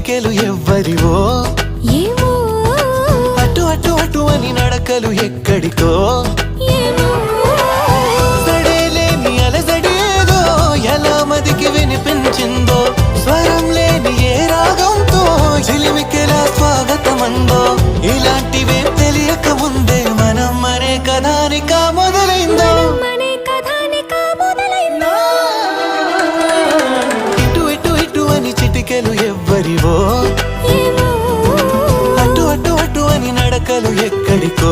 చిటికెలు ఎవ్వరివో అటు అటు అటు అని నడకలు ఎక్కడికో సడేలేని అలజడేదో ఎలా మదికి వినిపించిందో స్వరం లేని ఏ రాగంతో చిలిమికెలా స్వాగతమందో ఇలాంటివే తెలియక ముందే మనం మరే కథానిక మొదలైందో ఇటు ఇటు ఇటు అని చిటికెలు ఎవ్వరివో అటు అటు అటు అని నడకలు ఎక్కడికో